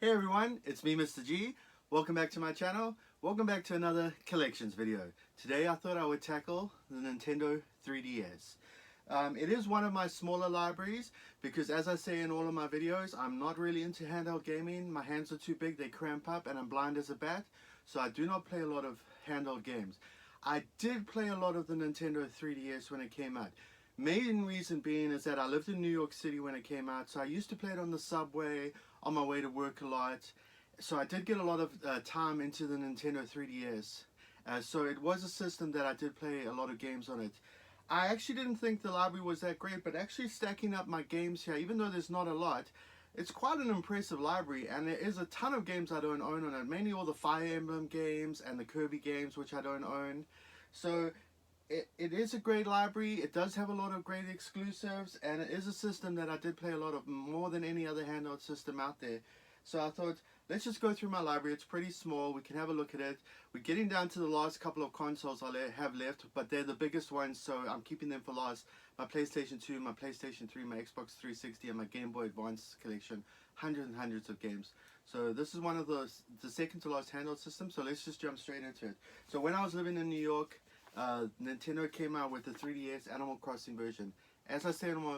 Hey everyone, it's me Mr. G. Welcome back to my channel. Welcome back to another collections video. Today I thought I would tackle the Nintendo 3DS. It is one of my smaller libraries because, as I say in all of my videos, I'm not really into handheld gaming. My hands are too big, they cramp up, and I'm blind as a bat, so I do not play a lot of handheld games. I did play a lot of the Nintendo 3DS when it came out. Main reason being is that I lived in New York City when it came out, so I used to play it on the subway, on my way to work a lot. So I did get a lot of time into the Nintendo 3DS. So it was a system that I did play a lot of games on it. I actually didn't think the library was that great, but actually stacking up my games here, even though there's not a lot, it's quite an impressive library, and there is a ton of games I don't own on it. Mainly all the Fire Emblem games and the Kirby games, which I don't own. So it is a great library. It does have a lot of great exclusives, and it is a system that I did play a lot of, more than any other handheld system out there. So I thought, let's just go through my library. It's pretty small. We can have a look at it. We're getting down to the last couple of consoles I have left, but they're the biggest ones, so I'm keeping them for last. My PlayStation 2, my PlayStation 3, my Xbox 360, and my Game Boy Advance collection. Hundreds and hundreds of games. So this is one of the second to last handheld systems, so let's just jump straight into it. So when I was living in New York, Nintendo came out with the 3DS Animal Crossing version. As I say in my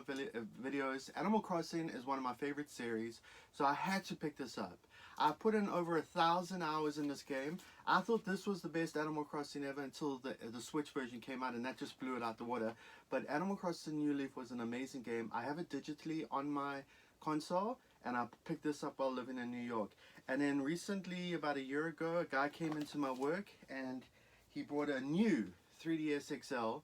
videos, Animal Crossing is one of my favorite series, so I had to pick this up. I put in over 1,000 hours in this game. I thought this was the best Animal Crossing ever until the Switch version came out, and that just blew it out the water. But Animal Crossing New Leaf was an amazing game. I have it digitally on my console, and I picked this up while living in New York. And then recently, about a year ago, a guy came into my work and he brought a new 3DS XL,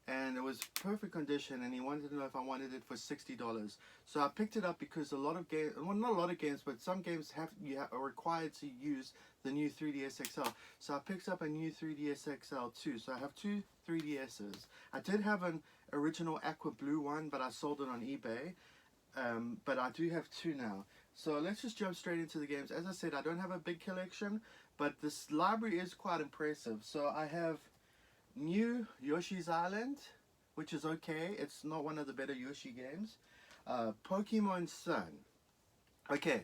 and it was perfect condition, and he wanted to know if I wanted it for $60. So I picked it up because a lot of games, well, not a lot of games, but some games are required to use the new 3DS XL. So I picked up a new 3DS XL too. So I have two 3DSs. I did have an original aqua blue one, but I sold it on eBay. But I do have two now. So let's just jump straight into the games. As I said, I don't have a big collection, but this library is quite impressive. So I have new Yoshi's Island, which is okay. It's not one of the better Yoshi games. Pokemon Sun. Okay,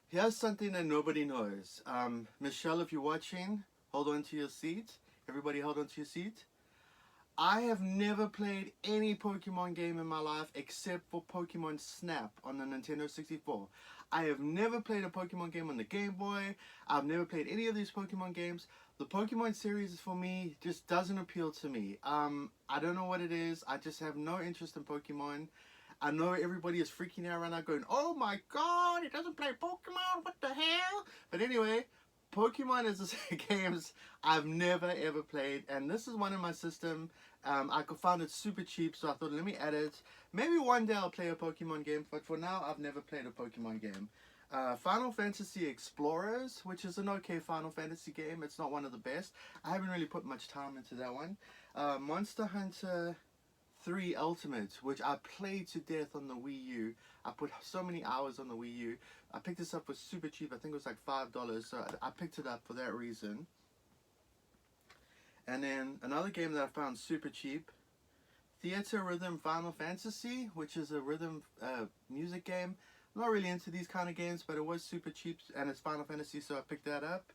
here's something that nobody knows. Michelle, if you're watching, hold on to your seat. Everybody hold on to your seat. I have never played any Pokemon game in my life except for Pokemon Snap on the Nintendo 64. I have never played a Pokemon game on the Game Boy. I've never played any of these Pokemon games. The Pokemon series for me just doesn't appeal to me. I don't know what it is. I just have no interest in Pokemon. I know everybody is freaking out right now going, oh my god, he doesn't play Pokemon, what the hell? But anyway, Pokemon is a games I've never ever played, and this is one in my system. I could find it super cheap, so I thought, let me add it. Maybe one day I'll play a Pokemon game, but for now I've never played a Pokemon game. Final Fantasy Explorers, which is an okay Final Fantasy game. It's not one of the best. I haven't really put much time into that one. Monster Hunter 3 Ultimate, which I played to death on the Wii U. I put so many hours on the Wii U. I picked this up for super cheap. I think it was like $5, so I picked it up for that reason. And then another game that I found super cheap, Theatrhythm Final Fantasy, which is a rhythm music game. I'm not really into these kind of games, but it was super cheap, and it's Final Fantasy, so I picked that up.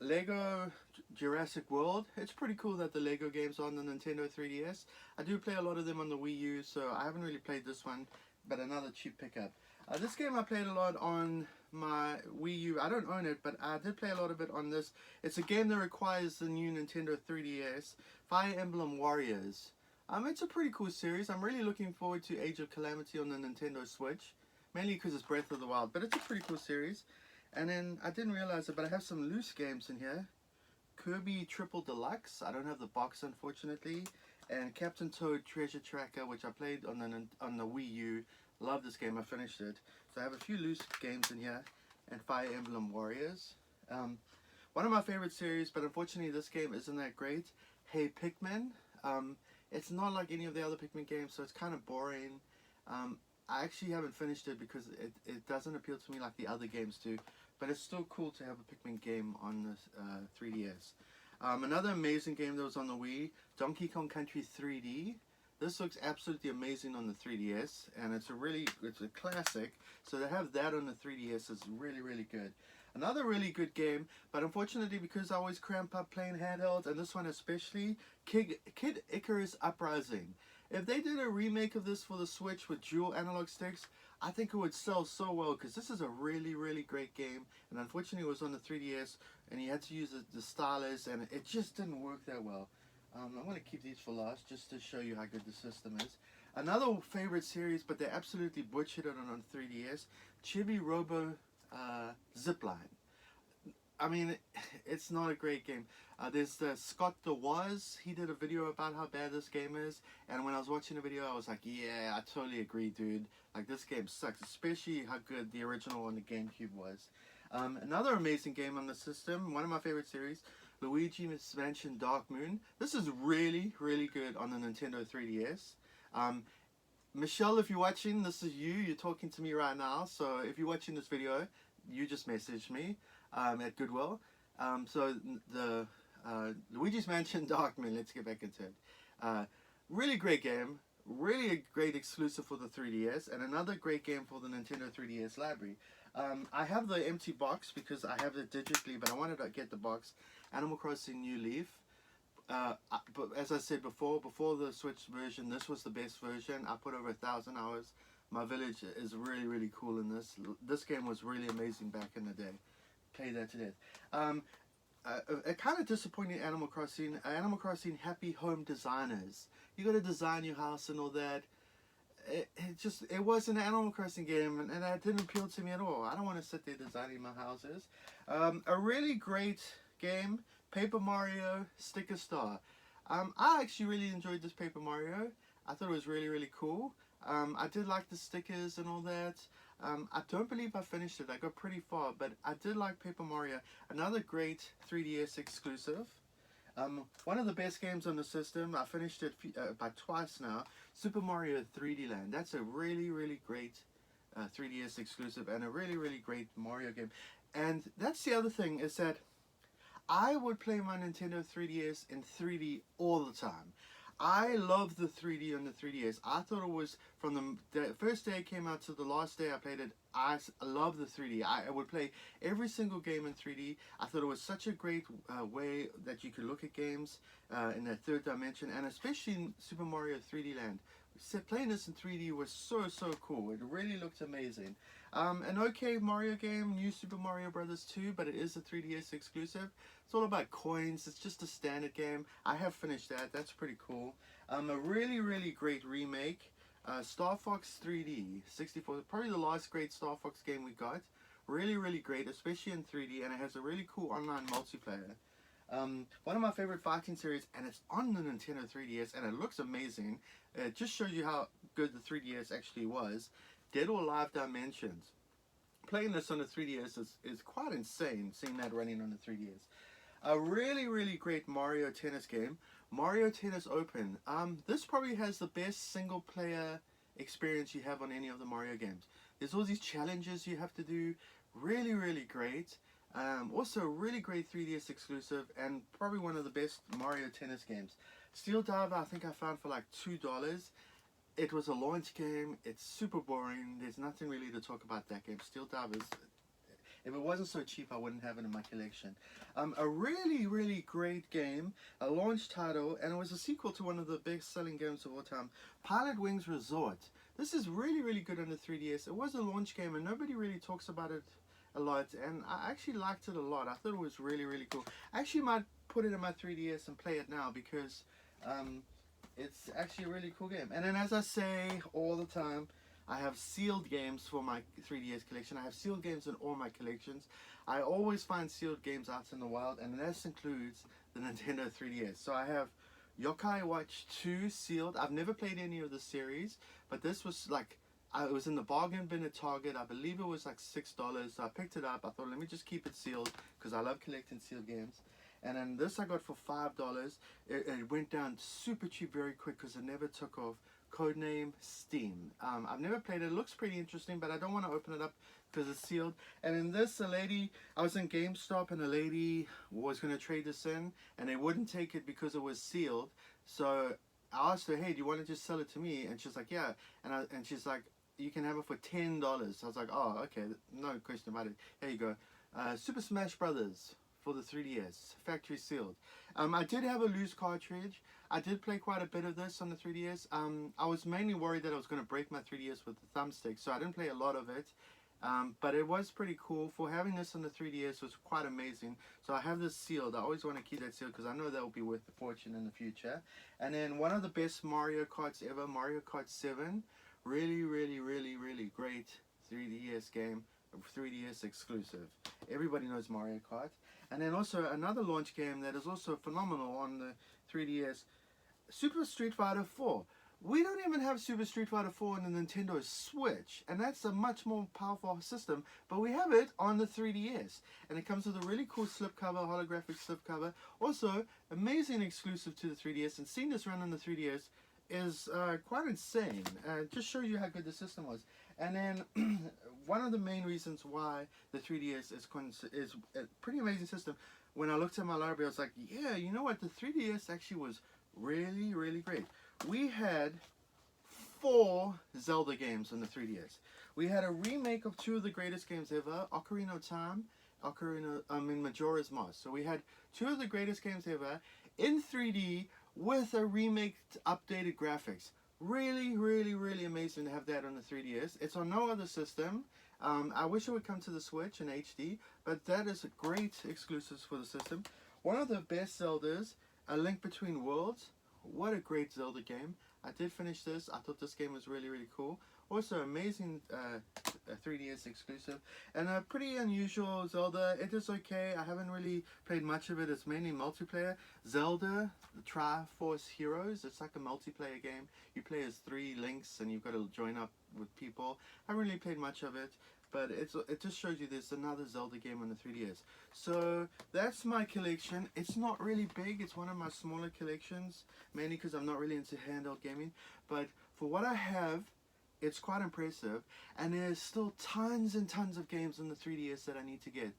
Lego Jurassic World. It's pretty cool that the Lego games are on the Nintendo 3DS. I do play a lot of them on the Wii U, so I haven't really played this one, but another cheap pickup. This game I played a lot on my Wii U. I don't own it, but I did play a lot of it on this. It's a game that requires the new Nintendo 3DS, Fire Emblem Warriors. It's a pretty cool series. I'm really looking forward to Age of Calamity on the Nintendo Switch, mainly because it's Breath of the Wild, but it's a pretty cool series. And then, I didn't realize it, but I have some loose games in here. Kirby Triple Deluxe. I don't have the box, unfortunately. And Captain Toad Treasure Tracker, which I played on the Wii U. Love this game. I finished it. So I have a few loose games in here. And Fire Emblem Warriors. One of my favorite series, but unfortunately this game isn't that great. Hey Pikmin. It's not like any of the other Pikmin games, so it's kind of boring. I actually haven't finished it because it doesn't appeal to me like the other games do. But it's still cool to have a Pikmin game on the 3DS. Another amazing game that was on the Wii, Donkey Kong Country 3D. This looks absolutely amazing on the 3DS, and it's a classic. So to have that on the 3DS is really, really good. Another really good game, but unfortunately because I always cramp up playing handhelds, and this one especially, Kid Icarus Uprising. If they did a remake of this for the Switch with dual analog sticks, I think it would sell so well, because this is a really, really great game, and unfortunately it was on the 3DS, and you had to use the stylus, and it just didn't work that well. I'm going to keep these for last, just to show you how good the system is. Another favorite series, but they absolutely butchered it on 3DS, Chibi Robo Zipline. I mean, it's not a great game. There's Scott DeWaz. He did a video about how bad this game is, and when I was watching the video, I was like, yeah, I totally agree, dude. Like, this game sucks, especially how good the original on the GameCube was. Another amazing game on the system, one of my favorite series, Luigi's Mansion Dark Moon. This is really, really good on the Nintendo 3DS. Michelle, if you're watching, this is you. You're talking to me right now, so if you're watching this video, you just messaged me at Goodwill. So the Luigi's Mansion Dark Moon, let's get back into it. Really great game, really a great exclusive for the 3DS, and another great game for the Nintendo 3DS library. I have the empty box because I have it digitally, but I wanted to get the box. Animal Crossing New Leaf. But as I said before the Switch version, this was the best version. I put over 1,000 hours. My village is really, really cool in this. This game was really amazing back in the day. Play that to death. A kind of disappointing Animal Crossing. Animal Crossing Happy Home Designers. You got to design your house and all that. It was an Animal Crossing game, and that didn't appeal to me at all. I don't want to sit there designing my houses. A really great game, Paper Mario Sticker Star. I actually really enjoyed this Paper Mario. I thought it was really, really cool. I did like the stickers and all that. I don't believe I finished it. I got pretty far, but I did like Paper Mario. Another great 3DS exclusive. One of the best games on the system. I finished it by twice now. Super Mario 3D Land. That's a really, really great 3DS exclusive, and a really, really great Mario game. And that's the other thing, is that I would play my Nintendo 3DS in 3D all the time. I love the 3D on the 3DS. I thought it was, from the first day it came out to the last day I played it, I love the 3D. I would play every single game in 3D. I thought it was such a great way that you could look at games in that third dimension, and especially in Super Mario 3D Land. Playing this in 3D was so, so cool. It really looked amazing. An okay Mario game, New Super Mario Bros. 2, but it is a 3DS exclusive. It's all about coins. It's just a standard game. I have finished that. That's pretty cool. A really, really great remake. Star Fox 3D 64. Probably the last great Star Fox game we got. Really, really great, especially in 3D, and it has a really cool online multiplayer. One of my favorite fighting series, and it's on the Nintendo 3DS, and it looks amazing. It just shows you how good the 3DS actually was. Dead or Alive Dimensions. Playing this on the 3DS is quite insane, seeing that running on the 3DS. A really, really great Mario Tennis game, Mario Tennis Open. This probably has the best single player experience you have on any of the Mario games. There's all these challenges you have to do. Really, really great. Also a really great 3DS exclusive, and probably one of the best Mario Tennis games. Steel Diver I think I found for like $2. It was a launch game. It's super boring. There's nothing really to talk about that game. Steel Divers, if it wasn't so cheap, I wouldn't have it in my collection. A really, really great game, a launch title, and it was a sequel to one of the best-selling games of all time, Pilot Wings Resort. This is really, really good on the 3DS. It was a launch game, and nobody really talks about it a lot, and I actually liked it a lot. I thought it was really, really cool. I actually might put it in my 3DS and play it now, because it's actually a really cool game. And then, as I say all the time, I have sealed games for my 3DS collection. I have sealed games in all my collections. I always find sealed games out in the wild, and this includes the Nintendo 3DS. So I have Yokai Watch 2 sealed. I've never played any of the series, but this was like, it was in the bargain bin at Target. I believe it was like $6. So I picked it up. I thought, let me just keep it sealed, because I love collecting sealed games. And then this I got for $5. It went down super cheap very quick, because it never took off. Codename Steam. I've never played it. It looks pretty interesting, but I don't want to open it up because it's sealed. And in this, a lady, I was in GameStop, and a lady was going to trade this in, and they wouldn't take it because it was sealed. So I asked her, hey, do you want to just sell it to me? And she's like, yeah. And she's like, you can have it for $10. I was like, oh, okay, no question about it. Here you go. Super Smash Brothers for the 3DS, factory sealed. I did have a loose cartridge. I did play quite a bit of this on the 3DS. I was mainly worried that I was going to break my 3DS with the thumbstick, so I didn't play a lot of it. But it was pretty cool. For having this on the 3DS was quite amazing. So I have this sealed. I always want to keep that sealed because I know that will be worth a fortune in the future. And then one of the best Mario Karts ever, Mario Kart 7. Really, really, really, really great 3DS game, 3DS exclusive. Everybody knows Mario Kart. And then also another launch game that is also phenomenal on the 3DS, Super Street Fighter 4. We don't even have Super Street Fighter 4 on the Nintendo Switch, and that's a much more powerful system, but we have it on the 3DS. And it comes with a really cool slipcover, holographic slipcover. Also, amazing exclusive to the 3DS, and seeing this run on the 3DS is quite insane. Just show you how good the system was. And then one of the main reasons why the 3DS is a pretty amazing system, when I looked at my library, I was like, yeah, you know what, the 3DS actually was really, really great. We had 4 Zelda games on the 3DS. We had a remake of 2 of the greatest games ever, Ocarina of Time, Majora's Mask. So we had 2 of the greatest games ever in 3D with a remake, updated graphics. Really, really, really amazing to have that on the 3DS. It's on no other system. I wish it would come to the Switch in HD, but that is a great exclusive for the system. One of the best Zeldas, A Link Between Worlds. What a great Zelda game. I did finish this. I thought this game was really, really cool. Also, amazing 3DS exclusive. And a pretty unusual Zelda. It is okay. I haven't really played much of it. It's mainly multiplayer. Zelda, the Triforce Heroes. It's like a multiplayer game. You play as 3 links and you've got to join up with people. I haven't really played much of it. But it just shows you there's another Zelda game on the 3DS. So that's my collection. It's not really big. It's one of my smaller collections, mainly because I'm not really into handheld gaming. But for what I have, it's quite impressive. And there's still tons and tons of games on the 3DS that I need to get.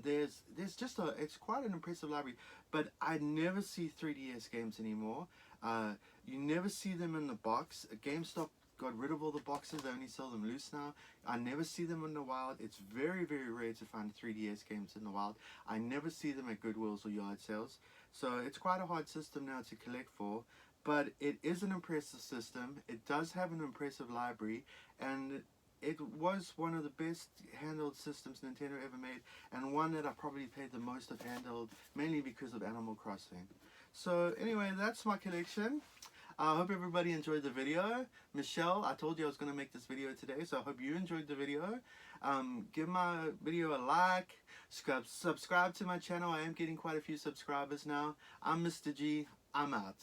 There's just it's quite an impressive library. But I never see 3DS games anymore. You never see them in the box. GameStop got rid of all the boxes. They only sell them loose now. I never see them in the wild. It's very, very rare to find 3DS games in the wild. I never see them at Goodwills or yard sales. So it's quite a hard system now to collect for. But it is an impressive system. It does have an impressive library. And it was one of the best handheld systems Nintendo ever made. And one that I probably played the most of handheld, mainly because of Animal Crossing. So anyway, that's my collection. I hope everybody enjoyed the video. Michelle, I told you I was going to make this video today, so I hope you enjoyed the video. Give my video a like, subscribe to my channel. I am getting quite a few subscribers now. I'm Mr. G. I'm out.